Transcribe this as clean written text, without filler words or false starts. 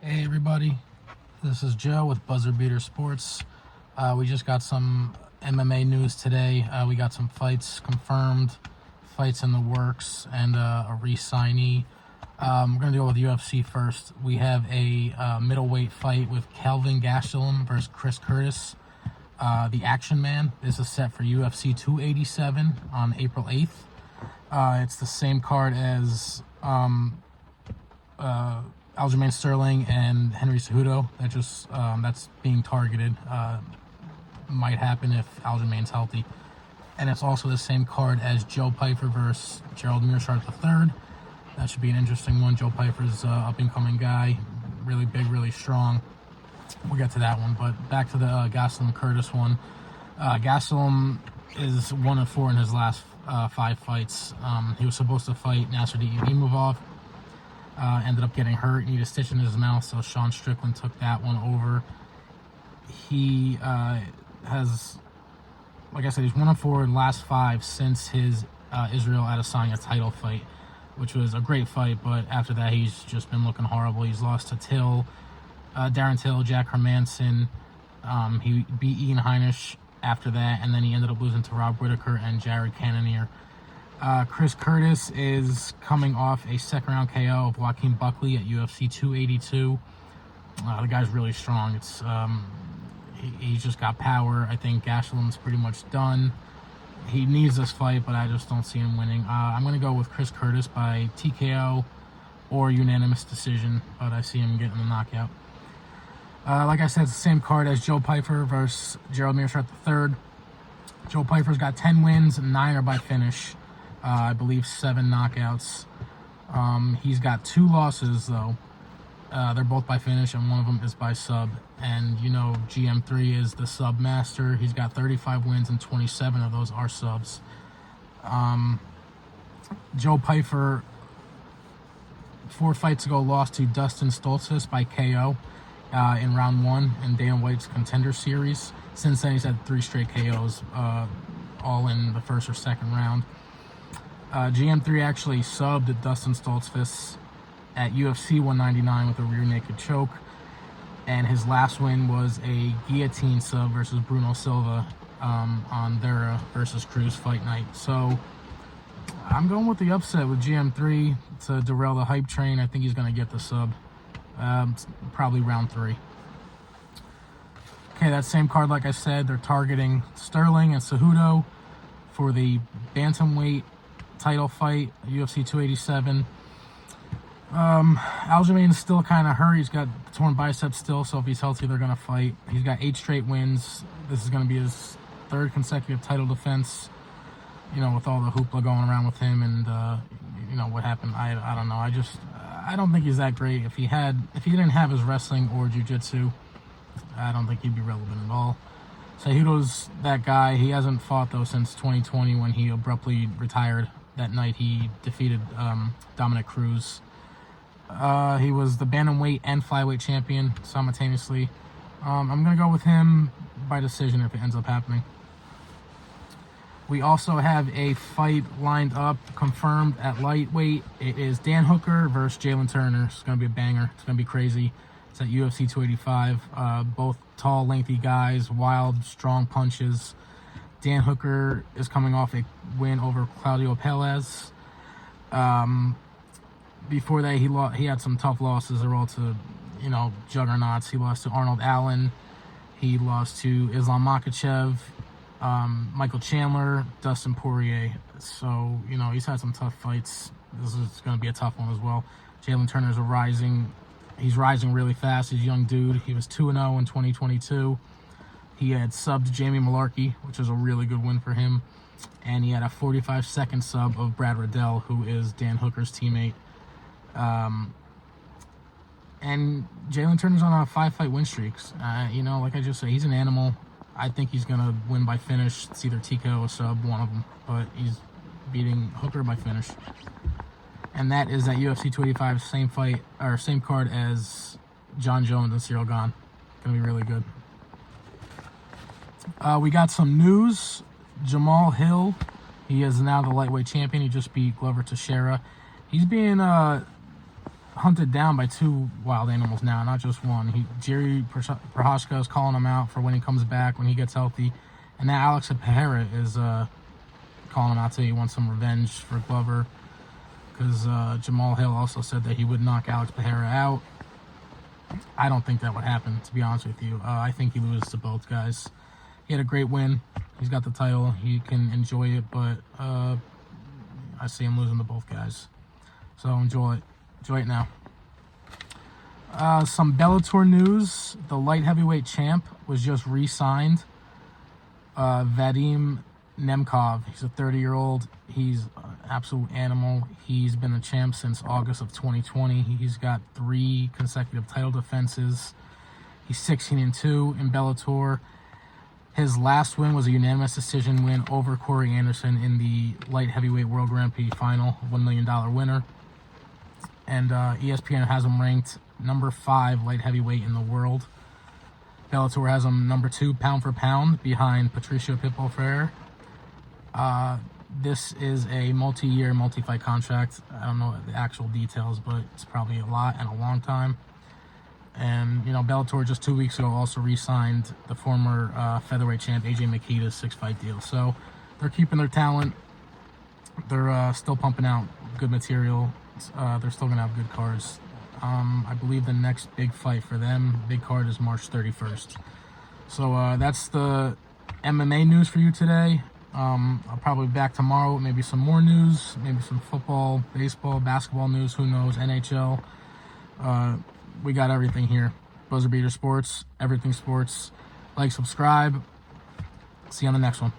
Hey everybody, this is Joe with Buzzer Beater Sports. We just got some MMA news today. We got some fights confirmed, fights in the works, and a re-signee. We're going to deal with UFC first. We have a middleweight fight with Kelvin Gastelum versus Chris Curtis, the Action Man. This is set for UFC 287 on April 8th. It's the same card as Aljamain Sterling and Henry Cejudo. That's being targeted. Might happen if Aljamain's healthy. And it's also the same card as Joe Pyfer versus Gerald Meerschaert III. That should be an interesting one. Joe Pyfer's up-and-coming guy. Really big, really strong. We'll get to that one. But back to the Gastelum Curtis one. Gastelum is 1-4 in his last 5 fights. He was supposed to fight Nasruddin Imavov. Ended up getting hurt, needed a stitch in his mouth, so Sean Strickland took that one over. He has, like I said, he's 1-4 in the last 5 since his Israel Adesanya title fight, which was a great fight, but after that he's just been looking horrible. He's lost to Darren Till, Jack Hermanson. He beat Ian Heinisch after that, and then he ended up losing to Rob Whittaker and Jared Cannonier. Chris Curtis is coming off a second-round KO of Joaquin Buckley at UFC 282. The guy's really strong. He's just got power. I think Gastelum's pretty much done. He needs this fight, but I just don't see him winning. I'm going to go with Chris Curtis by TKO or unanimous decision, but I see him getting the knockout. Like I said, it's the same card as Joe Pyfer versus Gerald Meerschaert III. Joe Pyfer's got 10 wins, 9 are by finish. I believe 7 knockouts. He's got 2 losses, though. They're both by finish, and one of them is by sub. And, you know, GM3 is the sub master. He's got 35 wins, and 27 of those are subs. Joe Pyfer, 4 fights ago, lost to Dustin Stoltzfus by KO in round 1 in Dana White's Contender Series. Since then, he's had 3 straight KOs, all in the first or second round. GM3 actually subbed Dustin Stoltzfus at UFC 199 with a rear naked choke, and his last win was a guillotine sub versus Bruno Silva on their versus Cruz fight night. So I'm going with the upset with GM3 to derail the hype train. I think he's going to get the sub, probably round 3. Okay, that same card, like I said, they're targeting Sterling and Cejudo for the Bantamweight title fight, UFC 287. Aljamain is still kind of hurt. He's got torn biceps still, so if he's healthy, they're going to fight. He's got 8 straight wins. This is going to be his 3rd consecutive title defense, you know, with all the hoopla going around with him and, you know, what happened. I don't know. I don't think he's that great. If he didn't have his wrestling or jiu-jitsu, I don't think he'd be relevant at all. Cejudo's that guy. He hasn't fought, though, since 2020 when he abruptly retired. That night he defeated Dominic Cruz. He was the bantamweight and flyweight champion simultaneously. I'm going to go with him by decision if it ends up happening. We also have a fight lined up, confirmed at lightweight. It is Dan Hooker versus Jalin Turner. It's going to be a banger. It's going to be crazy. It's at UFC 285. Both tall, lengthy guys, wild, strong punches. Dan Hooker is coming off a win over Claudio Pelez. Before that, he had some tough losses. They're all to, you know, juggernauts. He lost to Arnold Allen. He lost to Islam Makhachev, Michael Chandler, Dustin Poirier. So, you know, he's had some tough fights. This is going to be a tough one as well. Jalin Turner's he's rising really fast. He's a young dude. He was 2-0 in 2022. He had subbed Jamie Malarkey, which is a really good win for him. And he had a 45-second sub of Brad Riddell, who is Dan Hooker's teammate. And Jalin Turner's on a 5-fight win streak. You know, like I just said, he's an animal. I think he's going to win by finish. It's either TKO or sub, one of them. But he's beating Hooker by finish. And that is at UFC 285, same fight, or same card as John Jones and Cyril Gane. Going to be really good. We got some news. Jamahal Hill, he is now the lightweight champion. He just beat Glover Teixeira. He's being hunted down by 2 wild animals now, not just one. Jerry Prochazka is calling him out for when he comes back, when he gets healthy. And now Alex Periera is calling him out too. He wants some revenge for Glover, because Jamahal Hill also said that he would knock Alex Periera out. I don't think that would happen, to be honest with you. I think he loses to both guys. He had a great win. He's got the title. He can enjoy it, but I see him losing to both guys. So enjoy it. Enjoy it now. Some Bellator news. The light heavyweight champ was just re-signed. Vadim Nemkov. He's a 30-year-old. He's an absolute animal. He's been the champ since August of 2020. He's got 3 consecutive title defenses. He's 16-2 in Bellator. His last win was a unanimous decision win over Corey Anderson in the light heavyweight World Grand Prix final, $1 million winner. And ESPN has him ranked number 5 light heavyweight in the world. Bellator has him number 2 pound for pound behind Patricio Pitbull Freire. This is a multi-year, multi-fight contract. I don't know the actual details, but it's probably a lot and a long time. And, you know, Bellator just 2 weeks ago also re-signed the former featherweight champ AJ McKee to a 6-fight deal. So they're keeping their talent. They're still pumping out good material. They're still going to have good cards. I believe the next big fight for them, big card, is March 31st. So that's the MMA news for you today. I'll probably be back tomorrow with maybe some more news, maybe some football, baseball, basketball news, who knows, NHL. We got everything here. Buzzer Beater Sports, everything sports. Like, subscribe. See you on the next one.